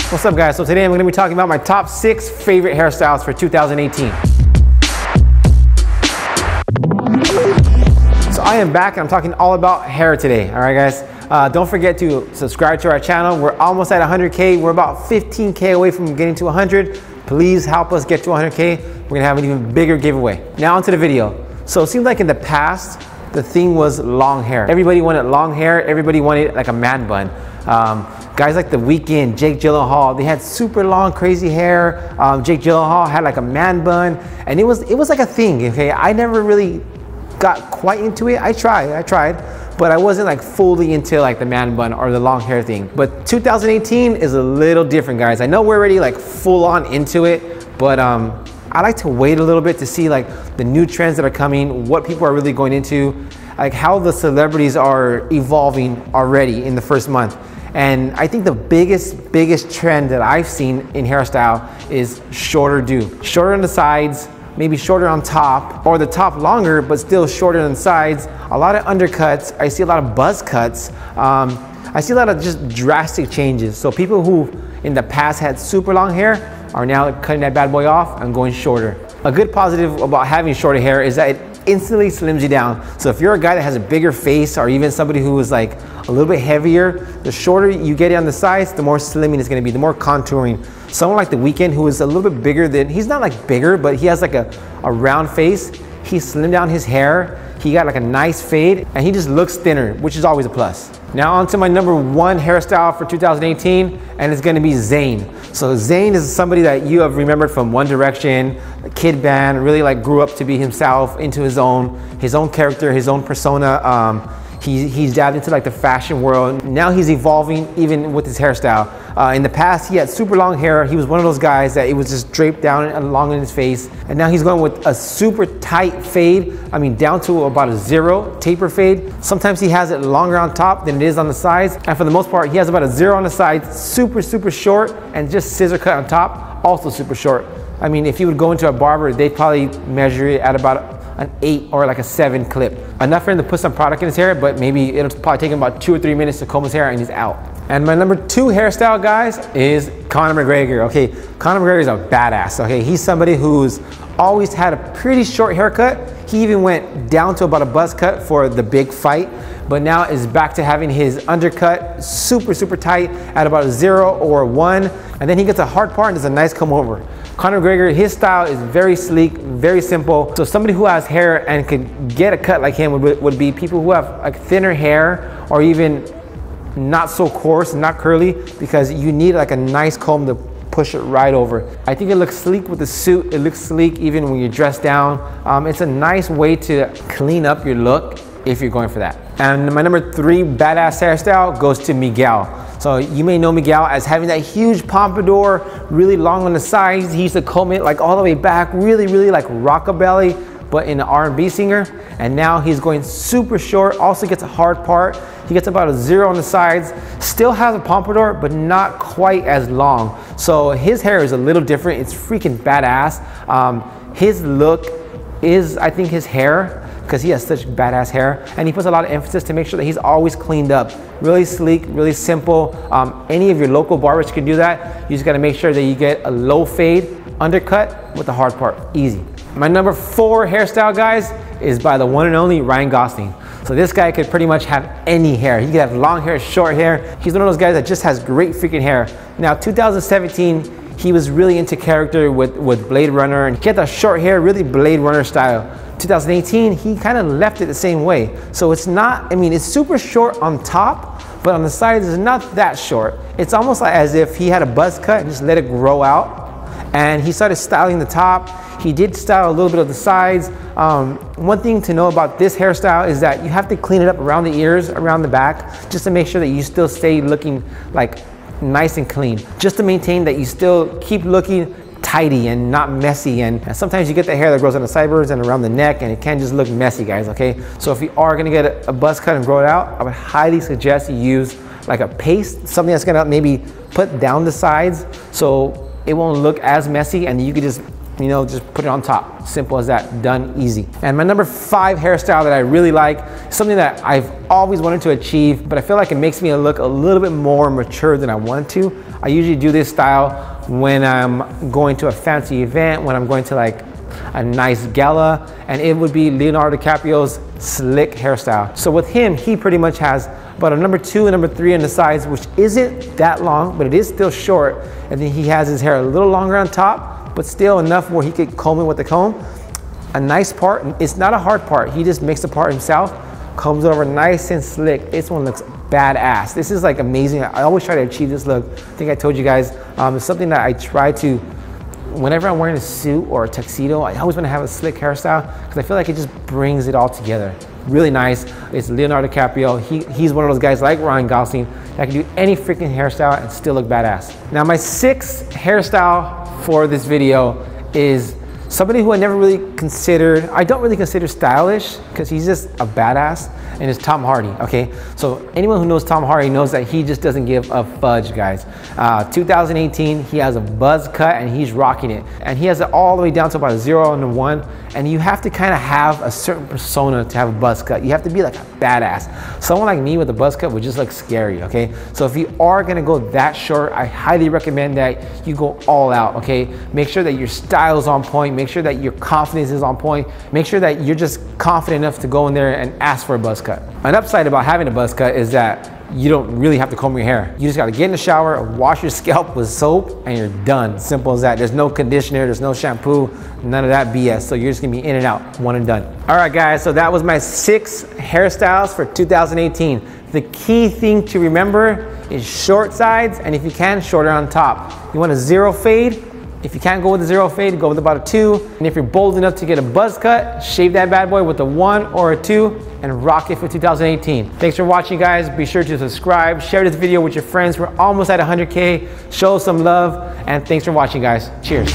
What's up guys? So today I'm going to be talking about my top 6 favorite hairstyles for 2018. So I am back and I'm talking all about hair today. Alright guys, don't forget to subscribe to our channel. We're almost at 100K. We're about 15K away from getting to 100. Please help us get to 100K. We're going to have an even bigger giveaway. Now onto the video. So it seemed like in the past, the thing was long hair. Everybody wanted long hair. Everybody wanted like a man bun. Guys like The Weeknd, Jake Gyllenhaal, they had super long, crazy hair. Jake Gyllenhaal had like a man bun, and it was like a thing. Okay, I never really got quite into it. I tried, but I wasn't like fully into like the man bun or the long hair thing. But 2018 is a little different, guys. I know we're already like full on into it, but I like to wait a little bit to see like the new trends that are coming, what people are really going into, like how the celebrities are evolving already in the first month. And I think the biggest trend that I've seen in hairstyle is shorter do. Shorter on the sides, maybe shorter on top, or the top longer, but still shorter on the sides. A lot of undercuts. I see a lot of buzz cuts. I see a lot of just drastic changes. So people who in the past had super long hair are now cutting that bad boy off and going shorter. A good positive about having shorter hair is that it instantly slims you down. So if you're a guy that has a bigger face, or even somebody who is like a little bit heavier, the shorter you get it on the sides, the more slimming it's gonna be, the more contouring. Someone like The Weeknd, who is a little bit bigger than, he's not like bigger, but he has like a round face. He slimmed down his hair. He got like a nice fade, and he just looks thinner, which is always a plus. Now on to my number 1 hairstyle for 2018, and it's gonna be Zayn. So Zayn is somebody that you have remembered from One Direction, a kid band, really like grew up to be himself, into his own character, his own persona. He's dabbed into like the fashion world. Now he's evolving even with his hairstyle. In the past, he had super long hair. He was one of those guys that it was just draped down along in his face. And now he's going with a super tight fade. I mean, down to about a 0 taper fade. Sometimes he has it longer on top than it is on the sides. And for the most part, he has about a 0 on the sides, super short, and just scissor cut on top, also super short. I mean, if you would go into a barber, they'd probably measure it at about an 8 or like a 7 clip. Enough for him to put some product in his hair, but maybe it'll probably take him about 2 or 3 minutes to comb his hair and he's out. And my number 2 hairstyle, guys, is Conor McGregor. Okay, Conor McGregor is a badass. Okay, he's somebody who's always had a pretty short haircut. He even went down to about a buzz cut for the big fight, but now is back to having his undercut super tight at about a 0 or 1, and then he gets a hard part and does a nice comb over. Conor McGregor, his style is very sleek, very simple. So somebody who has hair and could get a cut like him would be people who have like thinner hair, or even not so coarse, not curly, because you need like a nice comb to push it right over. I think it looks sleek with the suit. It looks sleek even when you're dressed down. It's a nice way to clean up your look if you're going for that. And my number 3 badass hairstyle goes to Miguel. So you may know Miguel as having that huge pompadour, really long on the sides. He used to comb it like all the way back, really like rockabilly, but in an R&B singer. And now he's going super short, also gets a hard part. He gets about a 0 on the sides, still has a pompadour, but not quite as long. So his hair is a little different. It's freaking badass. His look is, I think, his hair, because he has such badass hair, and he puts a lot of emphasis to make sure that he's always cleaned up. Really sleek, really simple. Any of your local barbers can do that. You just gotta make sure that you get a low fade undercut with the hard part, easy. My number 4 hairstyle, guys, is by the one and only Ryan Gosling. So this guy could pretty much have any hair. He could have long hair, short hair. He's one of those guys that just has great freaking hair. Now, 2017, he was really into character with Blade Runner, and he had that short hair, really Blade Runner style. 2018, he kind of left it the same way. So it's not, I mean, it's super short on top, but on the sides it's not that short. It's almost like as if he had a buzz cut and just let it grow out. And he started styling the top. He did style a little bit of the sides. One thing to know about this hairstyle is that you have to clean it up around the ears, around the back, just to make sure that you still stay looking like nice and clean. Just to maintain that you still keep looking tidy and not messy. And sometimes you get the hair that grows on the sideburns and around the neck, and it can just look messy, guys, okay? So if you are gonna get a buzz cut and grow it out, I would highly suggest you use like a paste, something that's gonna maybe put down the sides so it won't look as messy, and you could just you know, just put it on top. Simple as that, done, easy. And my number 5 hairstyle that I really like, something that I've always wanted to achieve, but I feel like it makes me look a little bit more mature than I wanted to. I usually do this style when I'm going to a fancy event, when I'm going to like a nice gala, and it would be Leonardo DiCaprio's slick hairstyle. So with him, he pretty much has about a number 2 and number 3 on the sides, which isn't that long, but it is still short. And then he has his hair a little longer on top, but still enough where he could comb it with the comb. A nice part, it's not a hard part. He just makes the part himself, combs it over nice and slick. This one looks badass. This is like amazing. I always try to achieve this look. I think I told you guys, it's something that I try to, whenever I'm wearing a suit or a tuxedo, I always want to have a slick hairstyle because I feel like it just brings it all together. Really nice. It's Leonardo DiCaprio. He's one of those guys like Ryan Gosling that can do any freaking hairstyle and still look badass. Now my 6th hairstyle for this video is somebody who I never really considered, I don't really consider stylish because he's just a badass, and it's Tom Hardy, okay? So anyone who knows Tom Hardy knows that he just doesn't give a fudge, guys. 2018, he has a buzz cut and he's rocking it. And he has it all the way down to about a 0 and a 1. And you have to kind of have a certain persona to have a buzz cut. You have to be like a badass. Someone like me with a buzz cut would just look scary, okay? So if you are gonna go that short, I highly recommend that you go all out, okay? Make sure that your style is on point. Make sure that your confidence is on point. Make sure that you're just confident enough to go in there and ask for a buzz cut. An upside about having a buzz cut is that you don't really have to comb your hair. You just gotta get in the shower, wash your scalp with soap, and you're done. Simple as that. There's no conditioner, there's no shampoo, none of that BS. So you're just gonna be in and out, one and done. All right, guys, so that was my 6 hairstyles for 2018. The key thing to remember is short sides, and if you can, shorter on top. You want a 0 fade. If you can't go with a 0 fade, go with about a 2. And if you're bold enough to get a buzz cut, shave that bad boy with a 1 or a 2 and rock it for 2018. Thanks for watching, guys. Be sure to subscribe, share this video with your friends. We're almost at 100K. Show some love, and thanks for watching, guys. Cheers.